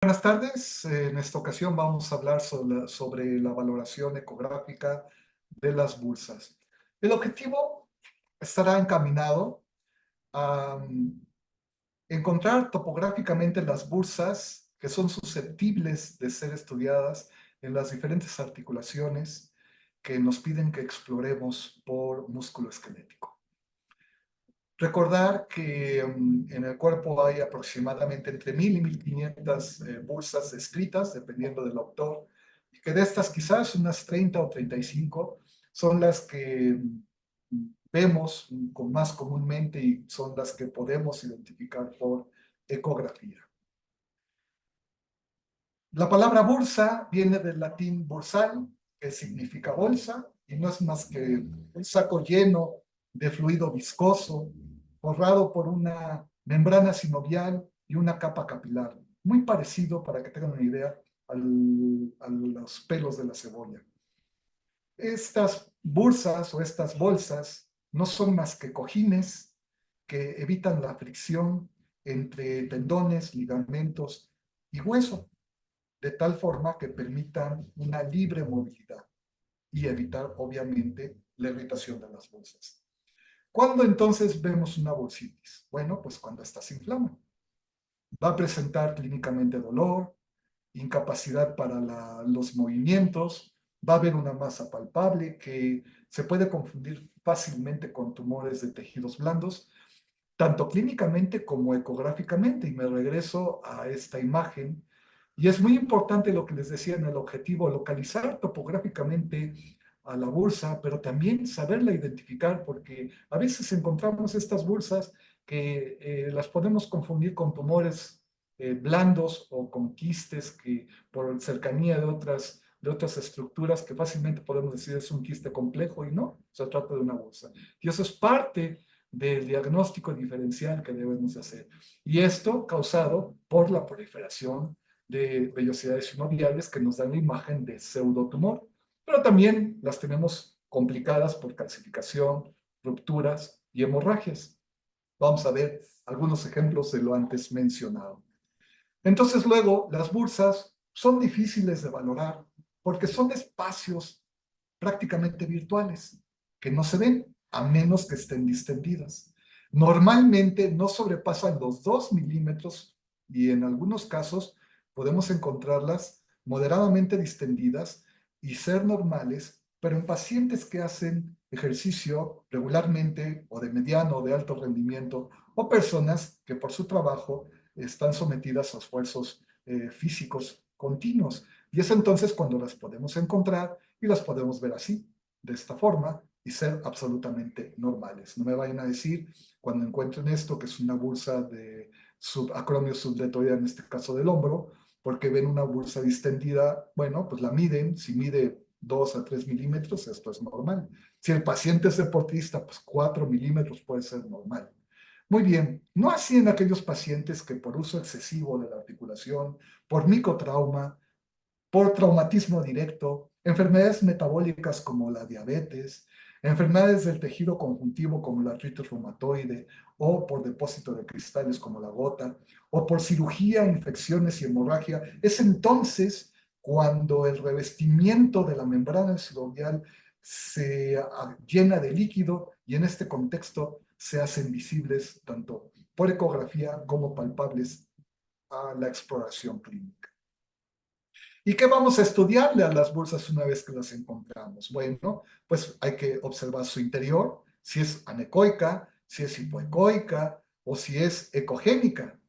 Buenas tardes. En esta ocasión vamos a hablar sobre la valoración ecográfica de las bolsas. El objetivo estará encaminado a encontrar topográficamente las bolsas que son susceptibles de ser estudiadas en las diferentes articulaciones que nos piden que exploremos por músculo esquelético. Recordar que en el cuerpo hay aproximadamente entre 1000 y 1500 bolsas descritas, dependiendo del autor, y que de estas quizás unas 30 o 35 son las que vemos con más comúnmente y son las que podemos identificar por ecografía. La palabra bursa viene del latín bursal, que significa bolsa, y no es más que un saco lleno de fluido viscoso, forrado por una membrana sinovial y una capa capilar. Muy parecido, para que tengan una idea, a los pelos de la cebolla. Estas bursas o estas bolsas no son más que cojines que evitan la fricción entre tendones, ligamentos y hueso, de tal forma que permitan una libre movilidad y evitar, obviamente, la irritación de las bolsas. ¿Cuándo entonces vemos una bursitis? Bueno, pues cuando esta se inflama. Va a presentar clínicamente dolor, incapacidad para los movimientos, va a haber una masa palpable que se puede confundir fácilmente con tumores de tejidos blandos, tanto clínicamente como ecográficamente. Y me regreso a esta imagen. Y es muy importante lo que les decía en el objetivo, localizar topográficamente a la bolsa, pero también saberla identificar, porque a veces encontramos estas bolsas que las podemos confundir con tumores blandos o con quistes que por cercanía de otras estructuras que fácilmente podemos decir es un quiste complejo y no, se trata de una bolsa. Y eso es parte del diagnóstico diferencial que debemos hacer. Y esto causado por la proliferación de vellosidades sinoviales que nos dan la imagen de pseudotumor, pero también las tenemos complicadas por calcificación, rupturas y hemorragias. Vamos a ver algunos ejemplos de lo antes mencionado. Entonces luego, las bursas son difíciles de valorar porque son espacios prácticamente virtuales que no se ven a menos que estén distendidas. Normalmente no sobrepasan los 2 milímetros y en algunos casos podemos encontrarlas moderadamente distendidas y ser normales, pero en pacientes que hacen ejercicio regularmente o de mediano o de alto rendimiento o personas que por su trabajo están sometidas a esfuerzos físicos continuos. Y es entonces cuando las podemos encontrar y las podemos ver así, de esta forma, y ser absolutamente normales. No me vayan a decir cuando encuentren esto que es una bursa de acromio subdeltoidea, en este caso del hombro, porque ven una bursa distendida, bueno, pues la miden, si mide 2 a 3 milímetros, esto es normal. Si el paciente es deportista, pues 4 milímetros puede ser normal. Muy bien, no así en aquellos pacientes que por uso excesivo de la articulación, por micotrauma, por traumatismo directo, enfermedades metabólicas como la diabetes, enfermedades del tejido conjuntivo como la artritis reumatoide, o por depósito de cristales como la gota, o por cirugía, infecciones y hemorragia. Es entonces cuando el revestimiento de la membrana sinovial se llena de líquido y en este contexto se hacen visibles tanto por ecografía como palpables a la exploración clínica. ¿Y qué vamos a estudiarle a las bolsas una vez que las encontramos? Bueno, pues hay que observar su interior, si es anecoica, si es hipoecoica o si es ecogénica.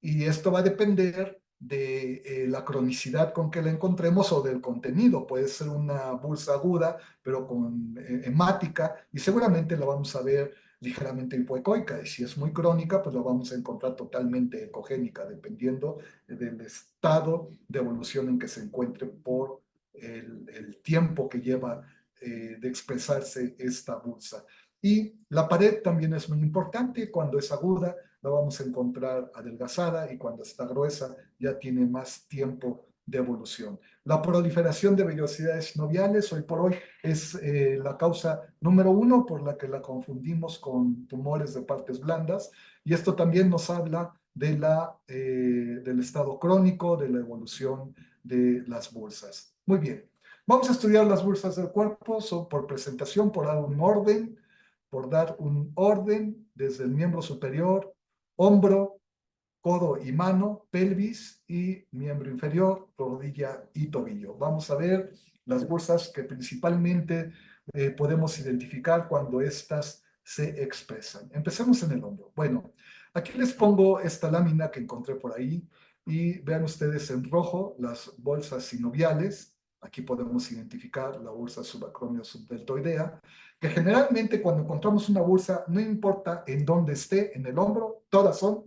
Y esto va a depender de la cronicidad con que la encontremos o del contenido. Puede ser una bolsa aguda, pero con hemática, y seguramente la vamos a ver ligeramente hipoecoica. Y si es muy crónica, pues la vamos a encontrar totalmente ecogénica, dependiendo del estado de evolución en que se encuentre por el tiempo que lleva de expresarse esta bolsa. Y la pared también es muy importante. Cuando es aguda, la vamos a encontrar adelgazada y cuando está gruesa ya tiene más tiempo de evolución. La proliferación de vellosidades sinoviales hoy por hoy es la causa número uno por la que la confundimos con tumores de partes blandas y esto también nos habla del estado crónico, de la evolución de las bursas. Muy bien. Vamos a estudiar las bursas del cuerpo por presentación, por dar un orden desde el miembro superior, hombro, codo y mano, pelvis y miembro inferior, rodilla y tobillo. Vamos a ver las bursas que principalmente podemos identificar cuando éstas se expresan. Empecemos en el hombro. Bueno, aquí les pongo esta lámina que encontré por ahí y vean ustedes en rojo las bolsas sinoviales. Aquí podemos identificar la bursa subacromio subdeltoidea, que generalmente cuando encontramos una bursa, no importa en dónde esté, en el hombro, todas son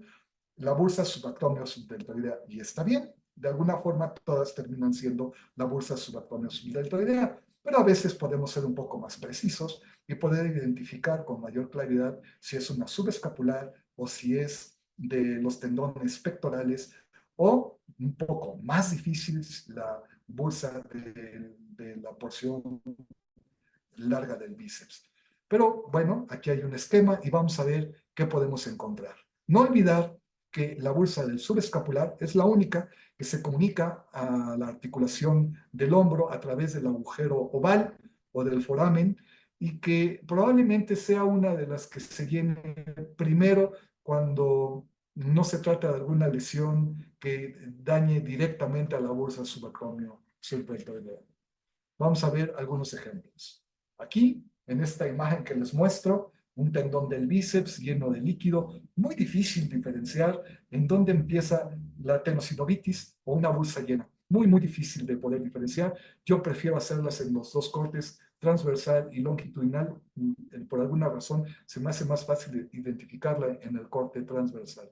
la bursa subacromio subdeltoidea. Y está bien, de alguna forma todas terminan siendo la bursa subacromio subdeltoidea, pero a veces podemos ser un poco más precisos y poder identificar con mayor claridad si es una subescapular o si es de los tendones pectorales o un poco más difícil la bursa de la porción larga del bíceps. Pero bueno, aquí hay un esquema y vamos a ver qué podemos encontrar. No olvidar que la bursa del subescapular es la única que se comunica a la articulación del hombro a través del agujero oval o del foramen y que probablemente sea una de las que se llene primero cuando no se trata de alguna lesión que dañe directamente a la bursa subacromio subdeltoidea. Vamos a ver algunos ejemplos. Aquí, en esta imagen que les muestro, un tendón del bíceps lleno de líquido, muy difícil diferenciar en dónde empieza la tenosynovitis o una bursa llena. Muy difícil de poder diferenciar. Yo prefiero hacerlas en los dos cortes, transversal y longitudinal. Por alguna razón, se me hace más fácil identificarla en el corte transversal.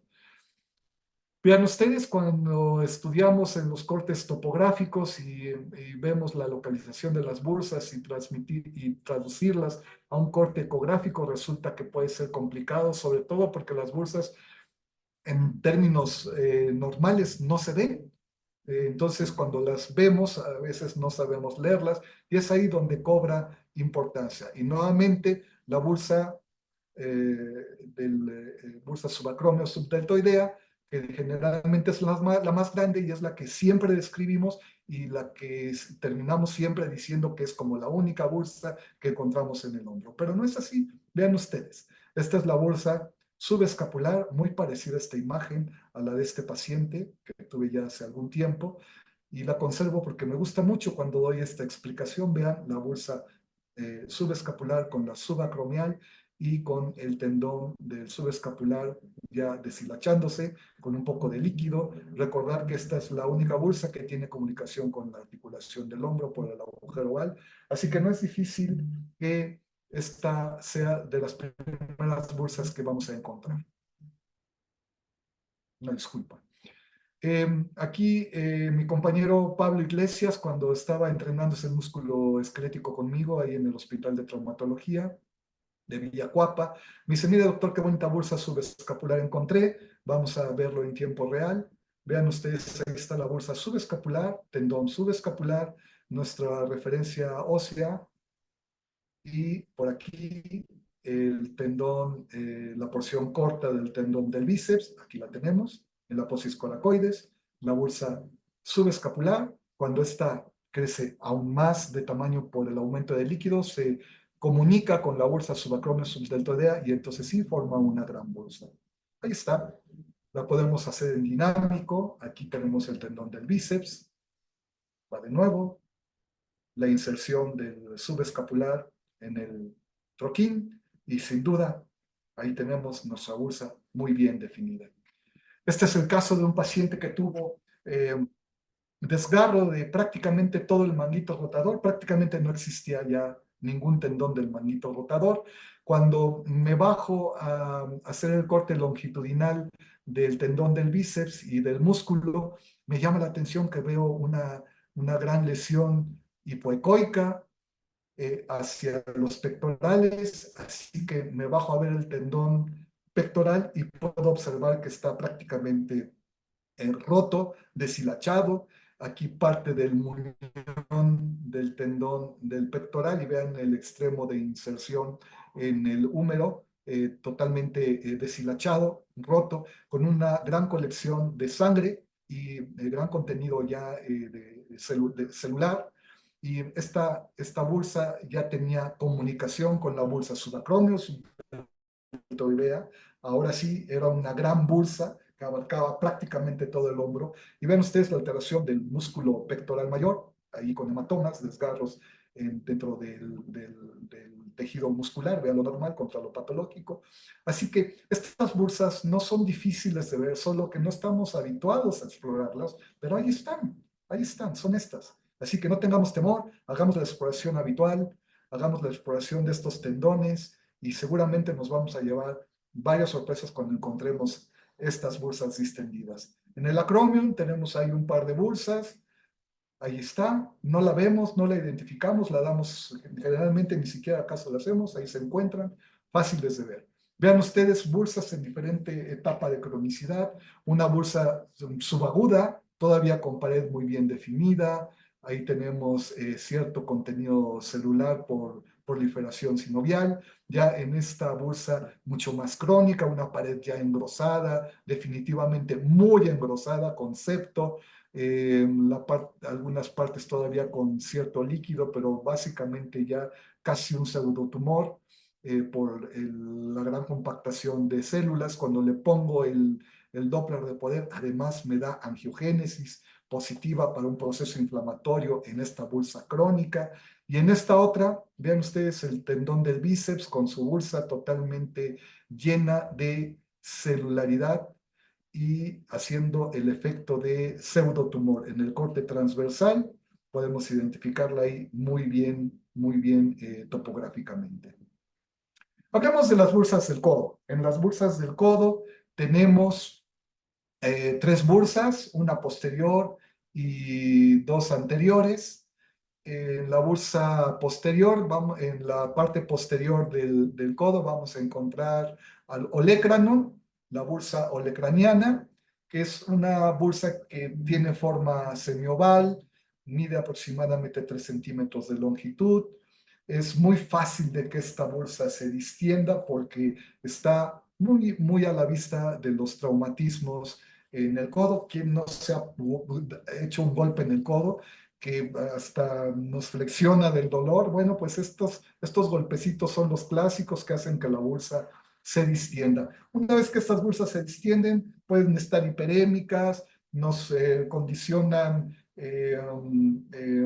Vean ustedes, cuando estudiamos en los cortes topográficos y vemos la localización de las bursas y traducirlas a un corte ecográfico, resulta que puede ser complicado, sobre todo porque las bursas en términos normales no se ven. Entonces, cuando las vemos, a veces no sabemos leerlas y es ahí donde cobra importancia. Y nuevamente, la bursa bursa subacromio subdeltoidea, que generalmente es la más grande y es la que siempre describimos y la que terminamos siempre diciendo que es como la única bursa que encontramos en el hombro. Pero no es así. Vean ustedes, esta es la bursa subescapular, muy parecida a esta imagen, a la de este paciente que tuve ya hace algún tiempo, y la conservo porque me gusta mucho cuando doy esta explicación. Vean la bursa subescapular con la subacromial y con el tendón del subescapular ya deshilachándose, con un poco de líquido. Recordar que esta es la única bursa que tiene comunicación con la articulación del hombro por el agujero oval, así que no es difícil que esta sea de las primeras bursas que vamos a encontrar. Una disculpa. Aquí mi compañero Pablo Iglesias, cuando estaba entrenándose el músculo esquelético conmigo ahí en el Hospital de Traumatología de Villacuapa, me dice: mire doctor, qué bonita bursa subescapular encontré, vamos a verlo en tiempo real. Vean ustedes, ahí está la bursa subescapular, tendón subescapular, nuestra referencia ósea, y por aquí el tendón, la porción corta del tendón del bíceps, aquí la tenemos, el apófisis coracoides, la bursa subescapular. Cuando esta crece aún más de tamaño por el aumento de líquido, se comunica con la bursa subacromio subdeltoidea y entonces sí forma una gran bursa. Ahí está, la podemos hacer en dinámico. Aquí tenemos el tendón del bíceps, va de nuevo, la inserción del subescapular en el troquín y sin duda ahí tenemos nuestra bursa muy bien definida. Este es el caso de un paciente que tuvo desgarro de prácticamente todo el manguito rotador, prácticamente no existía ya ningún tendón del manguito rotador. Cuando me bajo a hacer el corte longitudinal del tendón del bíceps y del músculo, me llama la atención que veo una gran lesión hipoecoica hacia los pectorales, así que me bajo a ver el tendón pectoral y puedo observar que está prácticamente roto, deshilachado. Aquí parte del muñón del tendón del pectoral y vean el extremo de inserción en el húmero, totalmente deshilachado. roto, con una gran colección de sangre y gran contenido ya de celular. Y esta bursa ya tenía comunicación con la bursa subacromius, idea. Ahora sí, era una gran bursa que abarcaba prácticamente todo el hombro. Y ven ustedes la alteración del músculo pectoral mayor, ahí con hematomas, desgarros dentro del tejido muscular, vea lo normal contra lo patológico. Así que estas bursas no son difíciles de ver, solo que no estamos habituados a explorarlas, pero ahí están, son estas. Así que no tengamos temor, hagamos la exploración habitual, hagamos la exploración de estos tendones, y seguramente nos vamos a llevar varias sorpresas cuando encontremos estas bursas distendidas. En el acromion tenemos ahí un par de bursas, ahí está, no la vemos, no la identificamos, la damos, generalmente ni siquiera caso la hacemos, ahí se encuentran, fáciles de ver. Vean ustedes bursas en diferente etapa de cronicidad, una bursa subaguda, todavía con pared muy bien definida, ahí tenemos cierto contenido celular por proliferación sinovial, ya en esta bursa mucho más crónica, una pared ya engrosada, definitivamente muy engrosada, concepto, algunas partes todavía con cierto líquido, pero básicamente ya casi un pseudotumor por la gran compactación de células. Cuando le pongo el Doppler de poder, además me da angiogénesis positiva para un proceso inflamatorio en esta bursa crónica. Y en esta otra, vean ustedes el tendón del bíceps con su bursa totalmente llena de celularidad y haciendo el efecto de pseudotumor en el corte transversal, podemos identificarla ahí muy bien topográficamente. Hablemos de las bursas del codo. En las bursas del codo tenemos tres bursas, una posterior y dos anteriores. En la bursa posterior, en la parte posterior del codo, vamos a encontrar al olecrano, la bursa olecraniana, que es una bursa que tiene forma semioval, mide aproximadamente 3 centímetros de longitud. Es muy fácil de que esta bursa se distienda porque está muy a la vista de los traumatismos en el codo. Quien no se ha hecho un golpe en el codo, que hasta nos flexiona del dolor? Bueno, pues estos golpecitos son los clásicos que hacen que la bursa se distienda. Una vez que estas bursas se distienden, pueden estar hiperémicas, nos condicionan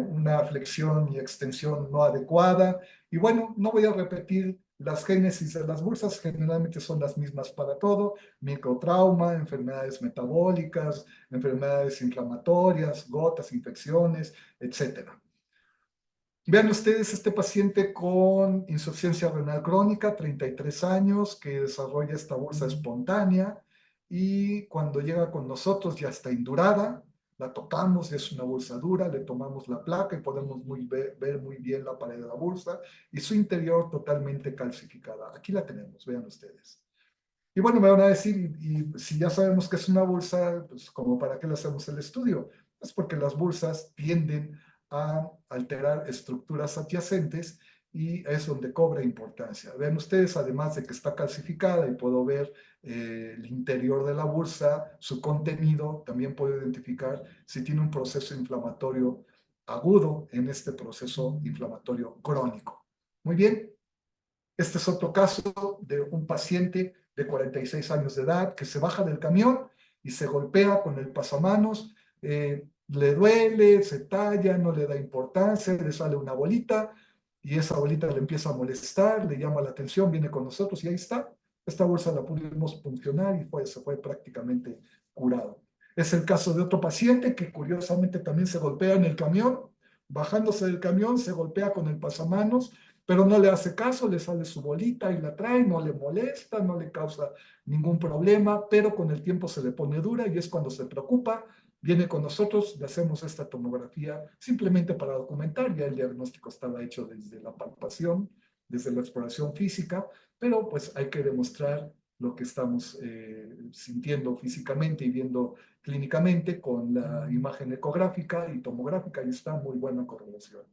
una flexión y extensión no adecuada. Y bueno, no voy a repetir las génesis de las bursas, generalmente son las mismas para todo: microtrauma, enfermedades metabólicas, enfermedades inflamatorias, gotas, infecciones, etcétera. Vean ustedes este paciente con insuficiencia renal crónica, 33 años, que desarrolla esta bursa espontánea, y cuando llega con nosotros ya está indurada, la tocamos, es una bursa dura, le tomamos la placa y podemos ver muy bien la pared de la bursa y su interior totalmente calcificada. Aquí la tenemos, vean ustedes. Y bueno, me van a decir, y si ya sabemos que es una bursa, pues ¿como para qué le hacemos el estudio? Es porque las bursas tienden a alterar estructuras adyacentes y es donde cobra importancia. Vean ustedes, además de que está calcificada y puedo ver el interior de la bursa, su contenido, también puedo identificar si tiene un proceso inflamatorio agudo en este proceso inflamatorio crónico. Muy bien. Este es otro caso de un paciente de 46 años de edad que se baja del camión y se golpea con el pasamanos, le duele, se talla, no le da importancia, le sale una bolita y esa bolita le empieza a molestar, le llama la atención, viene con nosotros y ahí está. Esta bolsa la pudimos funcionar y se fue prácticamente curado. Es el caso de otro paciente que curiosamente también se golpea en el camión, bajándose del camión, se golpea con el pasamanos, pero no le hace caso, le sale su bolita y la trae, no le molesta, no le causa ningún problema, pero con el tiempo se le pone dura y es cuando se preocupa, viene con nosotros, le hacemos esta tomografía simplemente para documentar. Ya el diagnóstico estaba hecho desde la palpación, desde la exploración física, pero pues hay que demostrar lo que estamos sintiendo físicamente y viendo clínicamente con la imagen ecográfica y tomográfica, y está muy buena correlación.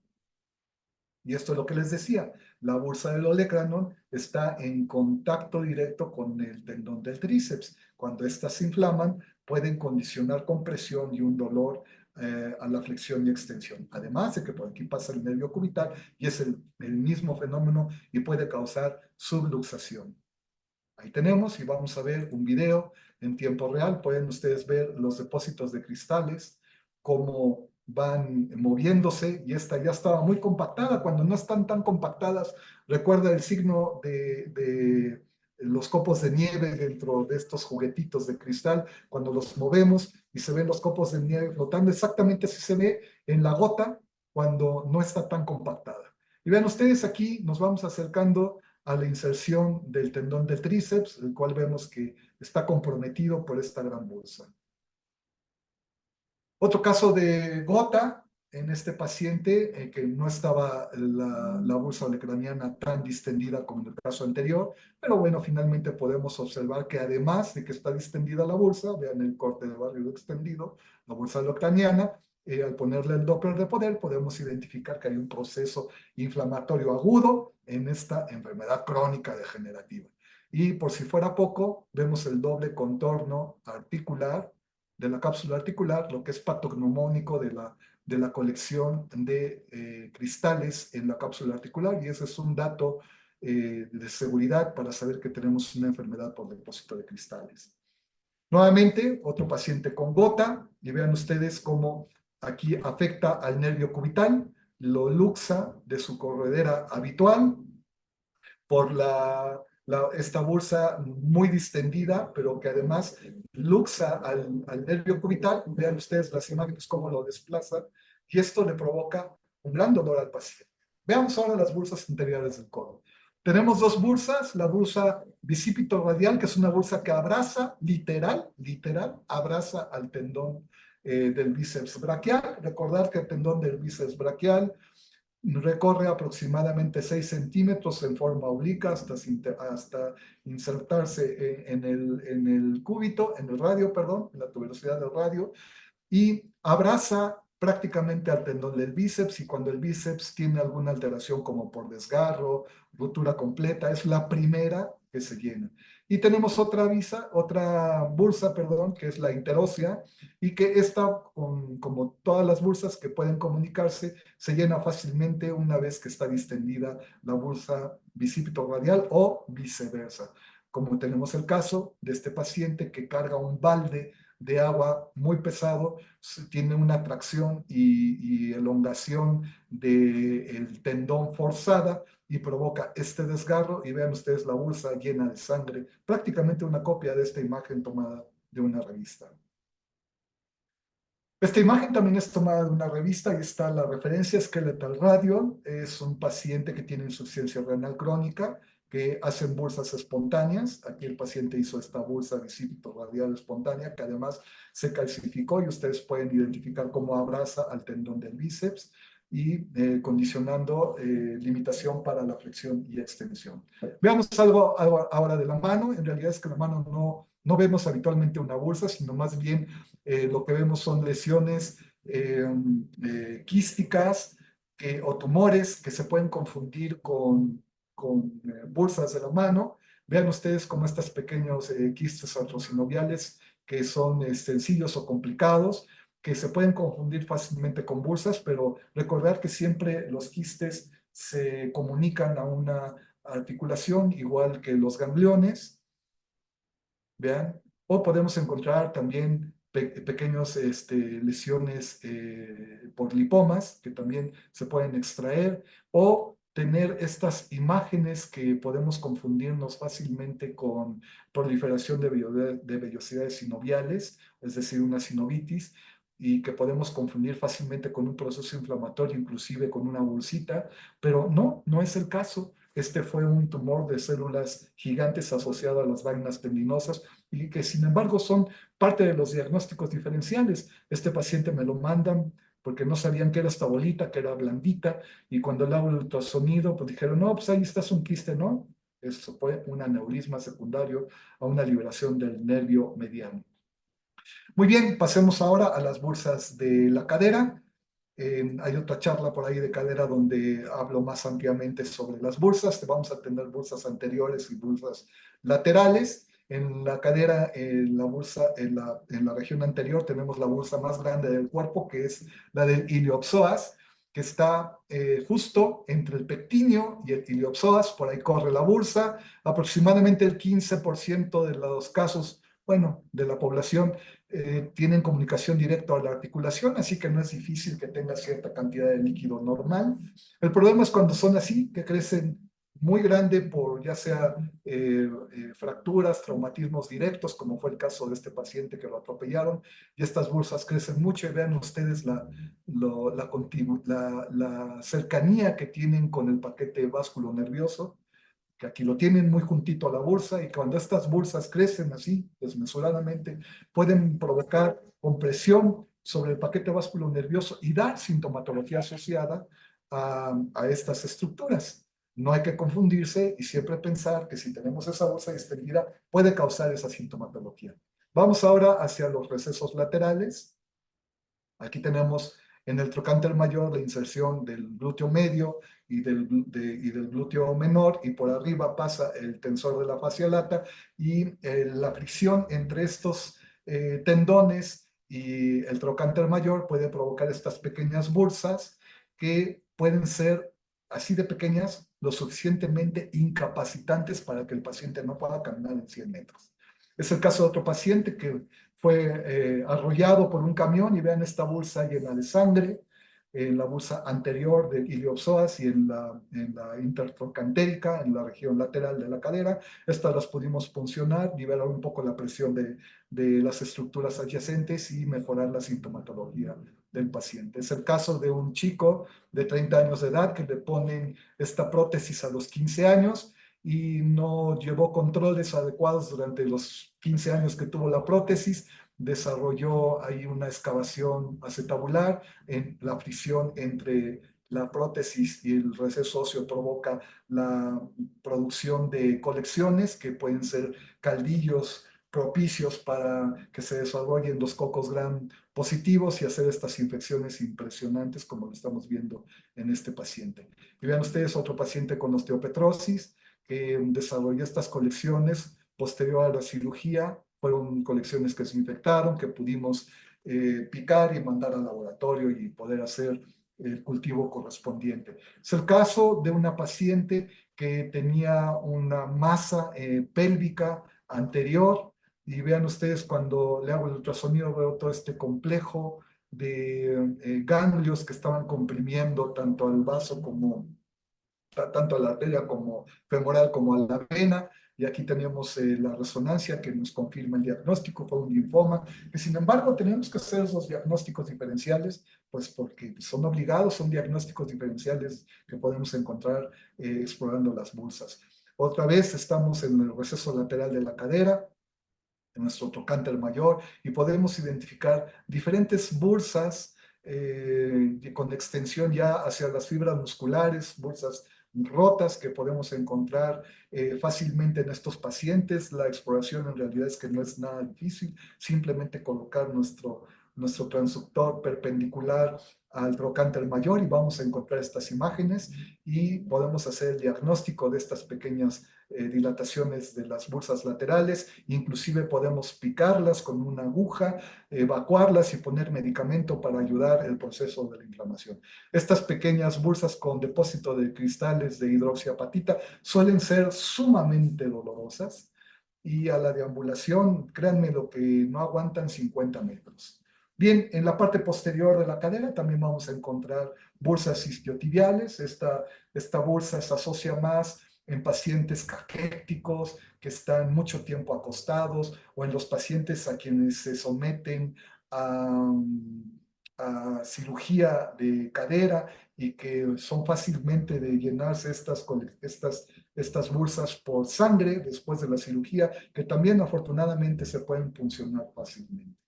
Y esto es lo que les decía, la bursa del olecranon está en contacto directo con el tendón del tríceps. Cuando éstas se inflaman, pueden condicionar compresión y un dolor a la flexión y extensión. Además de que por aquí pasa el nervio cubital y es el mismo fenómeno y puede causar subluxación. Ahí tenemos y vamos a ver un video en tiempo real. Pueden ustedes ver los depósitos de cristales, cómo van moviéndose y esta ya estaba muy compactada. Cuando no están tan compactadas, recuerda el signo de los copos de nieve dentro de estos juguetitos de cristal. Cuando los movemos y se ven los copos de nieve flotando, exactamente así se ve en la gota cuando no está tan compactada. Y vean ustedes aquí, nos vamos acercando a la inserción del tendón del tríceps, el cual vemos que está comprometido por esta gran bursa. Otro caso de gota en este paciente que no estaba la bursa olecraniana tan distendida como en el caso anterior, pero bueno, finalmente podemos observar que además de que está distendida la bursa, vean el corte de barrio extendido, la bursa olecraniana, al ponerle el Doppler de poder, podemos identificar que hay un proceso inflamatorio agudo en esta enfermedad crónica degenerativa. Y por si fuera poco, vemos el doble contorno articular de la cápsula articular, lo que es patognomónico de la colección de cristales en la cápsula articular, y ese es un dato de seguridad para saber que tenemos una enfermedad por depósito de cristales. Nuevamente, otro paciente con gota, y vean ustedes cómo aquí afecta al nervio cubital, lo luxa de su corredera habitual por esta bursa muy distendida, pero que además luxa al nervio cubital. Vean ustedes las imágenes cómo lo desplaza, y esto le provoca un gran dolor al paciente. Veamos ahora las bursas interiores del codo. Tenemos dos bursas, la bursa bicipito radial, que es una bursa que abraza, literal, abraza al tendón del bíceps braquial. Recordar que el tendón del bíceps braquial recorre aproximadamente 6 centímetros en forma obliqua hasta insertarse en el cúbito, en el radio, perdón, en la tuberosidad del radio, y abraza prácticamente al tendón del bíceps, y cuando el bíceps tiene alguna alteración como por desgarro, ruptura completa, es la primera que se llena. Y tenemos otra bursa, perdón, que es la interósea, y que esta, como todas las bursas que pueden comunicarse, se llena fácilmente una vez que está distendida la bursa bicipito radial o viceversa. Como tenemos el caso de este paciente que carga un balde de agua muy pesado, tiene una tracción y elongación del tendón forzada y provoca este desgarro, y vean ustedes la bursa llena de sangre, prácticamente una copia de esta imagen tomada de una revista. Esta imagen también es tomada de una revista y está la referencia Skeletal Radio. Es un paciente que tiene insuficiencia renal crónica, que hacen bursas espontáneas. Aquí el paciente hizo esta bursa bicipito radial espontánea, que además se calcificó, y ustedes pueden identificar cómo abraza al tendón del bíceps y condicionando limitación para la flexión y extensión. Veamos algo ahora de la mano. En realidad es que la mano no vemos habitualmente una bursa, sino más bien lo que vemos son lesiones quísticas o tumores que se pueden confundir con bursas de la mano. Vean ustedes como estos pequeños quistes artrosinoviales que son sencillos o complicados, que se pueden confundir fácilmente con bursas, pero recordar que siempre los quistes se comunican a una articulación igual que los gangliones. Vean, o podemos encontrar también pequeños lesiones por lipomas que también se pueden extraer, o tener estas imágenes que podemos confundirnos fácilmente con proliferación de vellosidades sinoviales, es decir, una sinovitis, y que podemos confundir fácilmente con un proceso inflamatorio, inclusive con una bursita, pero no es el caso. Este fue un tumor de células gigantes asociado a las vainas tendinosas, y que sin embargo son parte de los diagnósticos diferenciales. Este paciente me lo mandan porque no sabían que era esta bolita, que era blandita, y cuando le hago el ultrasonido, pues dijeron, no, pues ahí está un quiste, ¿no? Eso fue un aneurisma secundario a una liberación del nervio mediano. Muy bien, pasemos ahora a las bursas de la cadera. Hay otra charla por ahí de cadera donde hablo más ampliamente sobre las bursas. Vamos a tener bursas anteriores y bursas laterales. En la cadera, en la bursa, en la región anterior, tenemos la bursa más grande del cuerpo, que es la del iliopsoas, que está justo entre el pectíneo y el iliopsoas. Por ahí corre la bursa. Aproximadamente el 15% de los casos, bueno, de la población tienen comunicación directa a la articulación, así que no es difícil que tenga cierta cantidad de líquido normal. El problema es cuando son así, que crecen muy grande por ya sea fracturas, traumatismos directos, como fue el caso de este paciente que lo atropellaron, y estas bursas crecen mucho y vean ustedes la cercanía que tienen con el paquete vasculo nervioso, que aquí lo tienen muy juntito a la bursa, y cuando estas bursas crecen así desmesuradamente, pueden provocar compresión sobre el paquete vasculo nervioso y dar sintomatología asociada a estas estructuras. No hay que confundirse y siempre pensar que si tenemos esa bursa distendida puede causar esa sintomatología. Vamos ahora hacia los recesos laterales. Aquí tenemos en el trocánter mayor la inserción del glúteo medio y del glúteo menor, y por arriba pasa el tensor de la fascia lata, y la fricción entre estos tendones y el trocánter mayor puede provocar estas pequeñas bursas que pueden ser así de pequeñas, lo suficientemente incapacitantes para que el paciente no pueda caminar en 100 metros. Es el caso de otro paciente que fue arrollado por un camión, y vean esta bolsa llena de sangre, en la bolsa anterior del iliopsoas y en la intertrocantérica, en la región lateral de la cadera. Estas las pudimos puncionar, liberar un poco la presión de las estructuras adyacentes y mejorar la sintomatología del paciente. Es el caso de un chico de 30 años de edad que le ponen esta prótesis a los 15 años y no llevó controles adecuados durante los 15 años que tuvo la prótesis. Desarrolló ahí una excavación acetabular, en la fricción entre la prótesis y el receso óseo provoca la producción de colecciones que pueden ser caldillos propicios para que se desarrollen los cocos gram positivos y hacer estas infecciones impresionantes como lo estamos viendo en este paciente. Y vean ustedes otro paciente con osteopetrosis que desarrolló estas colecciones posterior a la cirugía. Fueron colecciones que se infectaron, que pudimos picar y mandar al laboratorio y poder hacer el cultivo correspondiente. Es el caso de una paciente que tenía una masa pélvica anterior, y vean ustedes cuando le hago el ultrasonido veo todo este complejo de ganglios que estaban comprimiendo tanto al vaso como tanto a la arteria como femoral como a la vena. Y aquí tenemos la resonancia que nos confirma el diagnóstico, fue un linfoma, que sin embargo tenemos que hacer esos diagnósticos diferenciales, pues porque son obligados, son diagnósticos diferenciales que podemos encontrar explorando las bursas. Otra vez estamos en el receso lateral de la cadera, en nuestro trocánter mayor, y podemos identificar diferentes bursas con extensión ya hacia las fibras musculares, bursas rotas que podemos encontrar fácilmente en estos pacientes. La exploración en realidad es que no es nada difícil, simplemente colocar nuestro transductor perpendicular al trocánter mayor y vamos a encontrar estas imágenes y podemos hacer el diagnóstico de estas pequeñas dilataciones de las bursas laterales. Inclusive podemos picarlas con una aguja, evacuarlas y poner medicamento para ayudar el proceso de la inflamación. Estas pequeñas bursas con depósito de cristales de hidroxiapatita suelen ser sumamente dolorosas, y a la deambulación, créanme lo que no aguantan 50 metros. Bien, en la parte posterior de la cadera también vamos a encontrar bursas isquiotibiales. Esta bursa se asocia más en pacientes caquéticos que están mucho tiempo acostados, o en los pacientes a quienes se someten a, a cirugía de cadera y que son fácilmente de llenarse estas bursas por sangre después de la cirugía, que también afortunadamente se pueden puncionar fácilmente.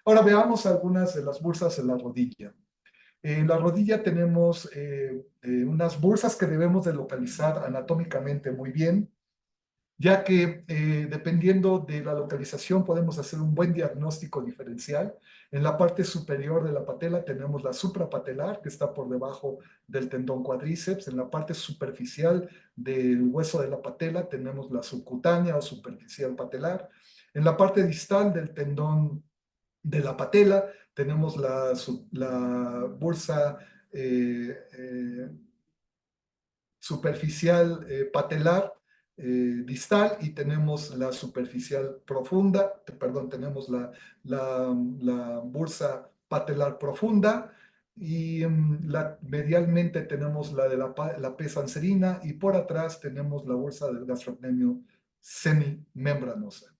Ahora veamos algunas de las bursas en la rodilla. En la rodilla tenemos unas bursas que debemos de localizar anatómicamente muy bien. ya que dependiendo de la localización podemos hacer un buen diagnóstico diferencial. En la parte superior de la patela tenemos la suprapatelar, que está por debajo del tendón cuádriceps. En la parte superficial del hueso de la patela tenemos la subcutánea o superficial patelar. En la parte distal del tendón de la patela tenemos la bursa superficial patelar distal, y tenemos la superficial profunda, perdón, tenemos la bursa patelar profunda, y medialmente tenemos la de la pesa anserina, y por atrás tenemos la bursa del gastrocnemio semimembranosa.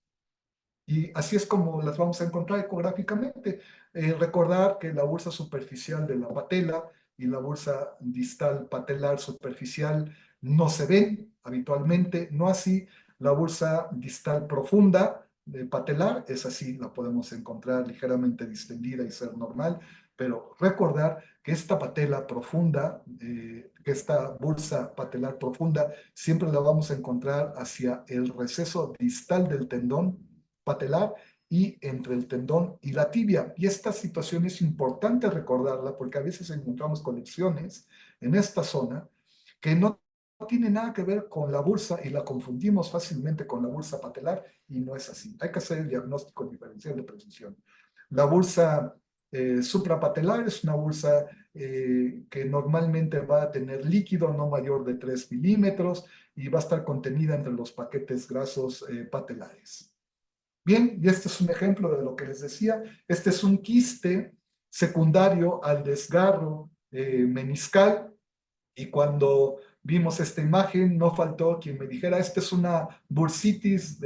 Y así es como las vamos a encontrar ecográficamente. Recordar que la bursa superficial de la patela y la bursa distal patelar superficial no se ven habitualmente, no así la bursa distal profunda de patelar, es así, la podemos encontrar ligeramente distendida y ser normal, pero recordar que esta patela profunda, que esta bursa patelar profunda, siempre la vamos a encontrar hacia el receso distal del tendón patelar y entre el tendón y la tibia. Y esta situación es importante recordarla porque a veces encontramos conexiones en esta zona que no tiene nada que ver con la bursa y la confundimos fácilmente con la bursa patelar, y no es así. Hay que hacer el diagnóstico diferencial de precisión. La bursa suprapatelar es una bursa que normalmente va a tener líquido no mayor de 3 milímetros y va a estar contenida entre los paquetes grasos patelares. Bien, y este es un ejemplo de lo que les decía. Este es un quiste secundario al desgarro meniscal, y cuando vimos esta imagen no faltó quien me dijera, esta es una bursitis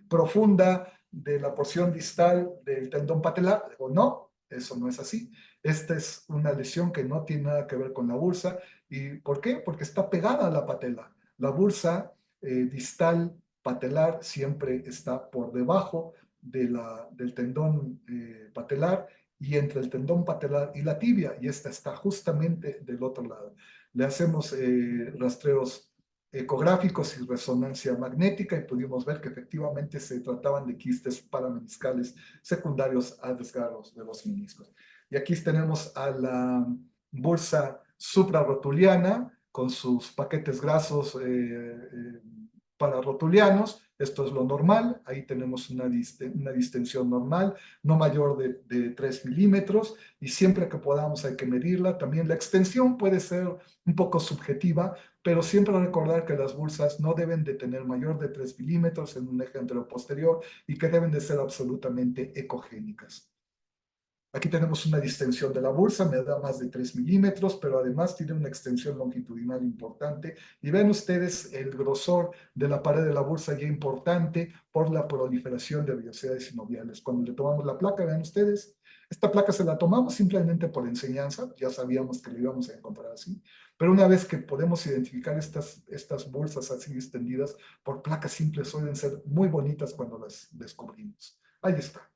profunda de la porción distal del tendón patelar. Digo, no, eso no es así. Esta es una lesión que no tiene nada que ver con la bursa. ¿Y por qué? Porque está pegada a la patela. La bursa distal patelar siempre está por debajo del tendón patelar y entre el tendón patelar y la tibia, y esta está justamente del otro lado. Le hacemos rastreos ecográficos y resonancia magnética y pudimos ver que efectivamente se trataban de quistes parameniscales secundarios a desgarros de los meniscos. Y aquí tenemos a la bursa suprarrotuliana con sus paquetes grasos pararotulianos. Esto es lo normal, ahí tenemos una distensión normal, no mayor de 3 milímetros, y siempre que podamos hay que medirla. También la extensión puede ser un poco subjetiva, pero siempre recordar que las bursas no deben de tener mayor de 3 milímetros en un eje anteroposterior y que deben de ser absolutamente ecogénicas. Aquí tenemos una distensión de la bursa, me da más de 3 milímetros, pero además tiene una extensión longitudinal importante. Y ven ustedes el grosor de la pared de la bursa ya importante por la proliferación de vellosidades sinoviales. Cuando le tomamos la placa, vean ustedes, esta placa se la tomamos simplemente por enseñanza, ya sabíamos que la íbamos a encontrar así, pero una vez que podemos identificar estas bursas así extendidas por placas simples, suelen ser muy bonitas cuando las descubrimos. Ahí está.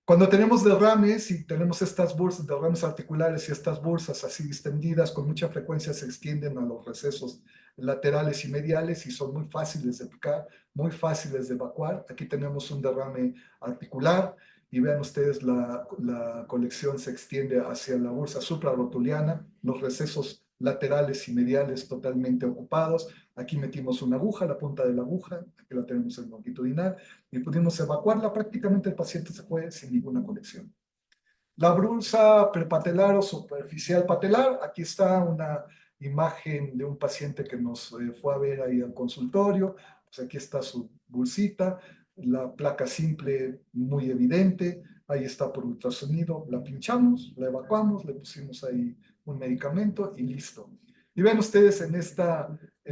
Cuando tenemos derrames y tenemos estas bursas, derrames articulares y estas bursas así extendidas, con mucha frecuencia se extienden a los recesos laterales y mediales y son muy fáciles de picar, muy fáciles de evacuar. Aquí tenemos un derrame articular y vean ustedes la colección se extiende hacia la bursa suprarrotuliana, los recesos laterales y mediales totalmente ocupados. Aquí metimos una aguja, la punta de la aguja, aquí la tenemos en longitudinal, y pudimos evacuarla. Prácticamente el paciente se fue sin ninguna conexión. La bursa prepatelar o superficial patelar, aquí está una imagen de un paciente que nos fue a ver ahí al consultorio. Pues aquí está su bursita, la placa simple muy evidente, ahí está por ultrasonido, la pinchamos, la evacuamos, le pusimos ahí un medicamento y listo. Y ven ustedes en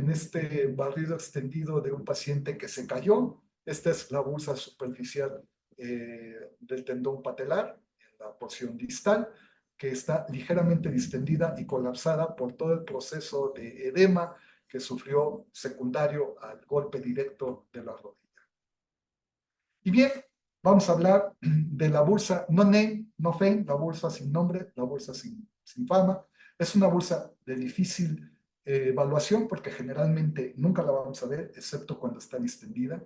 este barrido extendido de un paciente que se cayó. Esta es la bursa superficial del tendón patelar, la porción distal, que está ligeramente distendida y colapsada por todo el proceso de edema que sufrió secundario al golpe directo de la rodilla. Y bien, vamos a hablar de la bursa no name, no fame, la bursa sin nombre, la bursa sin fama. Es una bursa de difícil evaluación, porque generalmente nunca la vamos a ver, excepto cuando está distendida.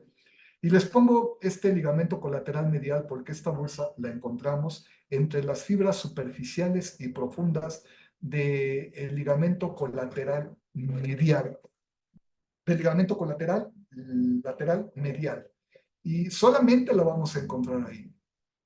Y les pongo este ligamento colateral medial porque esta bolsa la encontramos entre las fibras superficiales y profundas del ligamento colateral medial, del ligamento colateral lateral medial. Y solamente la vamos a encontrar ahí.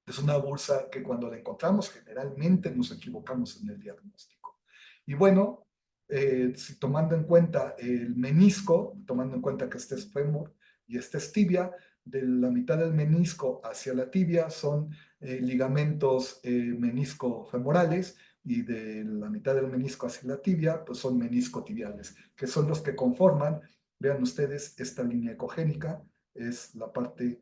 Es una bolsa que cuando la encontramos generalmente nos equivocamos en el diagnóstico. Y bueno, si tomando en cuenta el menisco, tomando en cuenta que este es fémur y este es tibia, de la mitad del menisco hacia la tibia son ligamentos menisco-femorales y de la mitad del menisco hacia la tibia pues son menisco-tibiales, que son los que conforman, vean ustedes, esta línea ecogénica, es la parte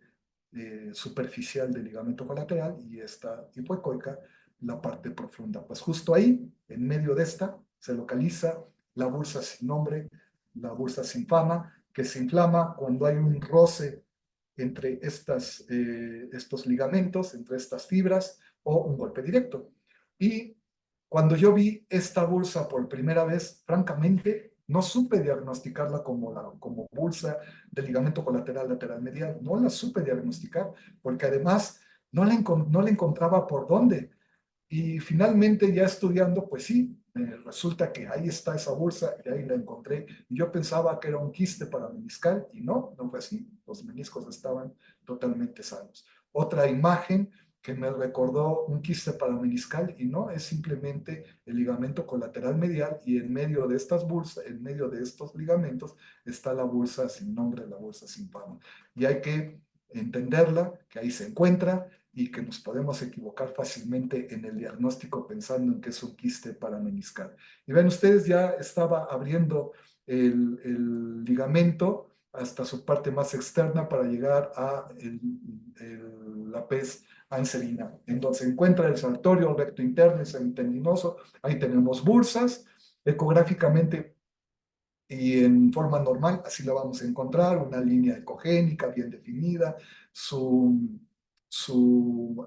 superficial del ligamento colateral y esta hipoecoica, la parte profunda. Pues justo ahí, en medio de esta, se localiza la bursa sin nombre, la bursa sin fama, que se inflama cuando hay un roce entre estos ligamentos, entre estas fibras o un golpe directo. Y cuando yo vi esta bursa por primera vez, francamente, no supe diagnosticarla como bursa de ligamento colateral lateral medial. No la supe diagnosticar porque además no la encontraba por dónde. Y finalmente ya estudiando, pues sí, resulta que ahí está esa bolsa y ahí la encontré. Y yo pensaba que era un quiste parameniscal y no, no fue así. Los meniscos estaban totalmente sanos. Otra imagen que me recordó un quiste parameniscal y no, es simplemente el ligamento colateral medial y en medio de estas bolsas, en medio de estos ligamentos está la bolsa sin nombre, la bolsa sin fama. Y hay que entenderla, que ahí se encuentra y que nos podemos equivocar fácilmente en el diagnóstico pensando en que es un quiste parameniscal. Y ven ustedes, ya estaba abriendo el ligamento hasta su parte más externa para llegar a la pez anserina, en donde se encuentra el saltorio, el recto interno y semitendinoso. Ahí tenemos bursas, ecográficamente y en forma normal, así la vamos a encontrar, una línea ecogénica bien definida, su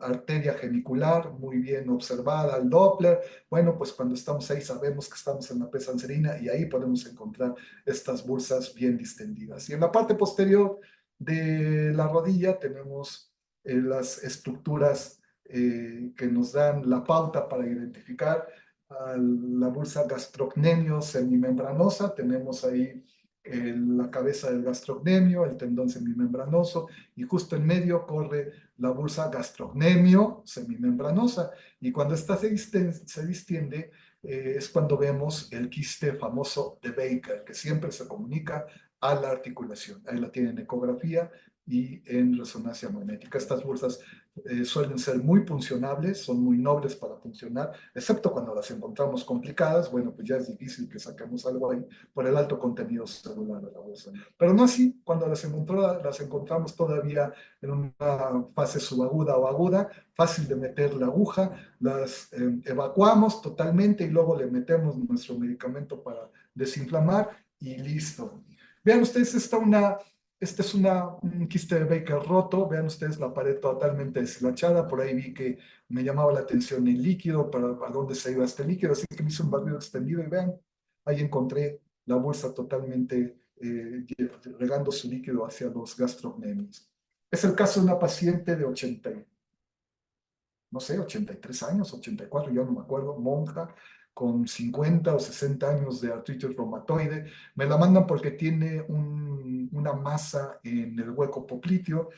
arteria genicular muy bien observada, el Doppler. Bueno, pues cuando estamos ahí sabemos que estamos en la pez anserina y ahí podemos encontrar estas bursas bien distendidas. Y en la parte posterior de la rodilla tenemos las estructuras que nos dan la pauta para identificar a la bursa gastrocnemio semimembranosa. Tenemos ahí la cabeza del gastrocnemio, el tendón semimembranoso, y justo en medio corre la bursa gastrocnemio semimembranosa. Y cuando esta se distiende es cuando vemos el quiste famoso de Baker, que siempre se comunica a la articulación. Ahí la tienen en ecografía y en resonancia magnética. Estas bursas suelen ser muy funcionables, son muy nobles para funcionar, excepto cuando las encontramos complicadas. Bueno, pues ya es difícil que saquemos algo ahí por el alto contenido celular de la bolsa. Pero no así, cuando las encontramos todavía en una fase subaguda o aguda, fácil de meter la aguja, las evacuamos totalmente y luego le metemos nuestro medicamento para desinflamar y listo. Vean ustedes, este es un quiste de Baker roto. Vean ustedes la pared totalmente deshilachada. Por ahí vi que me llamaba la atención el líquido, para a dónde se iba este líquido. Así que me hice un barrido extendido y vean, ahí encontré la bolsa totalmente regando su líquido hacia los gastrocnemios. Es el caso de una paciente de 80, no sé, 83 años, 84, ya no me acuerdo, monja, con 50 o 60 años de artritis reumatoide. Me la mandan porque tiene una masa en el hueco popliteo.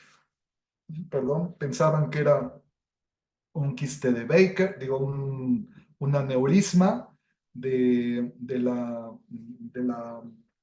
Perdón, pensaban que era un quiste de Baker, digo, un aneurisma de la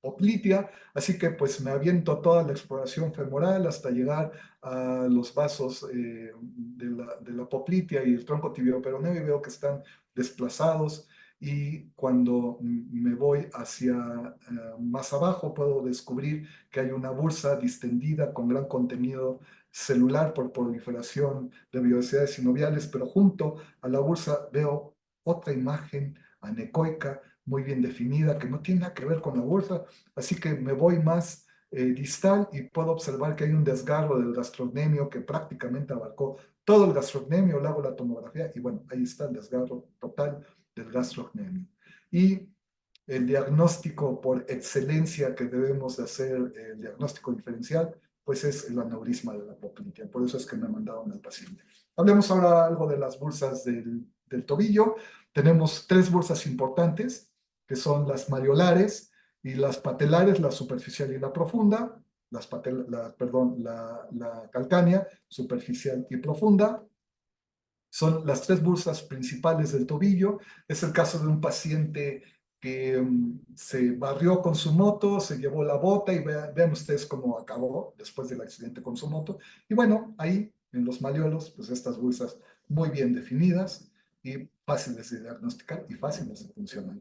poplitea, así que pues me aviento toda la exploración femoral hasta llegar a los vasos de la poplitea y el tronco tibioperoneo y veo que están desplazados y cuando me voy hacia más abajo puedo descubrir que hay una bursa distendida con gran contenido celular por proliferación de vellosidades sinoviales, pero junto a la bursa veo otra imagen anecoica muy bien definida que no tiene nada que ver con la bursa, así que me voy más distal y puedo observar que hay un desgarro del gastrocnemio que prácticamente abarcó todo el gastrocnemio, le hago la tomografía y bueno, ahí está el desgarro total del gastrocnemio. Y el diagnóstico por excelencia que debemos de hacer, el diagnóstico diferencial, pues es el aneurisma de la poplitea. Por eso es que me mandaron al paciente. Hablemos ahora algo de las bursas del tobillo. Tenemos tres bursas importantes, que son las mariolares y las patelares, la superficial y la profunda. La calcánea, superficial y profunda. Son las tres bursas principales del tobillo. Es el caso de un paciente que se barrió con su moto, se llevó la bota y vean ustedes cómo acabó después del accidente con su moto. Y bueno, ahí en los malleolos, pues estas bursas muy bien definidas y fáciles de diagnosticar y fáciles de funcionar.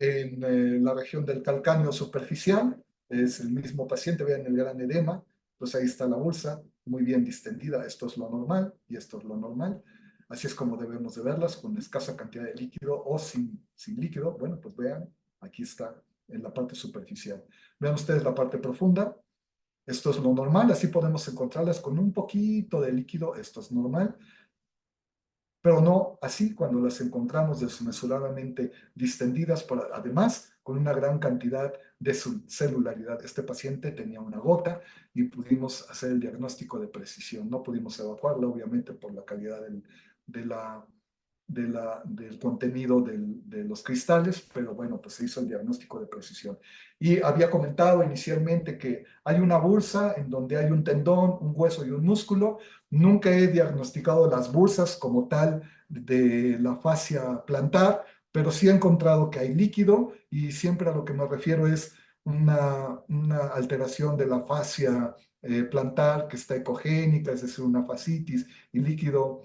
En la región del calcáneo superficial, es el mismo paciente, vean el gran edema, pues ahí está la bursa, muy bien distendida, esto es lo normal y esto es lo normal. Así es como debemos de verlas, con escasa cantidad de líquido o sin líquido. Bueno, pues vean, aquí está en la parte superficial. Vean ustedes la parte profunda, esto es lo normal, así podemos encontrarlas con un poquito de líquido, esto es normal, pero no así cuando las encontramos desmesuradamente distendidas, además con una gran cantidad de celularidad. Este paciente tenía una gota y pudimos hacer el diagnóstico de precisión. No pudimos evacuarla, obviamente, por la calidad de la, del contenido de los cristales, pero bueno, pues se hizo el diagnóstico de precisión. Y había comentado inicialmente que hay una bursa en donde hay un tendón, un hueso y un músculo. Nunca he diagnosticado las bursas como tal de la fascia plantar, pero sí he encontrado que hay líquido y siempre a lo que me refiero es una alteración de la fascia plantar que está ecogénica, es decir, una fascitis y líquido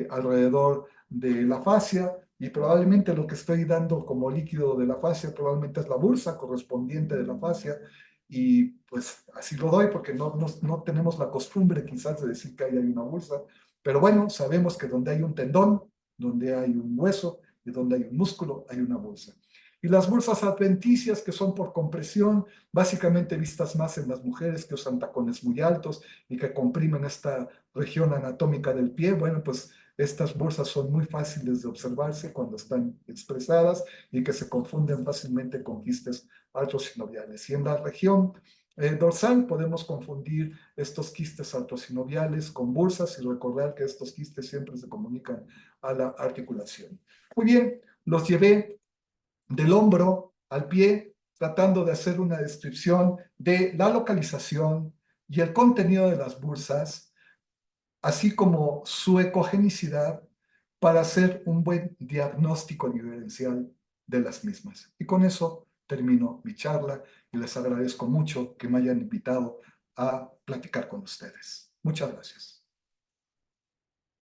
alrededor de la fascia, y probablemente lo que estoy dando como líquido de la fascia probablemente es la bursa correspondiente de la fascia, y pues así lo doy porque no tenemos la costumbre quizás de decir que hay una bursa, pero bueno, sabemos que donde hay un tendón, donde hay un hueso y donde hay un músculo, hay una bursa. Y las bursas adventicias, que son por compresión, básicamente vistas más en las mujeres que usan tacones muy altos y que comprimen esta región anatómica del pie, bueno, pues estas bursas son muy fáciles de observarse cuando están expresadas y que se confunden fácilmente con quistes artrosinoviales. Y en la región dorsal podemos confundir estos quistes artrosinoviales con bursas y recordar que estos quistes siempre se comunican a la articulación. Muy bien, los llevé del hombro al pie, tratando de hacer una descripción de la localización y el contenido de las bursas, así como su ecogenicidad, para hacer un buen diagnóstico diferencial de las mismas. Y con eso termino mi charla y les agradezco mucho que me hayan invitado a platicar con ustedes. Muchas gracias.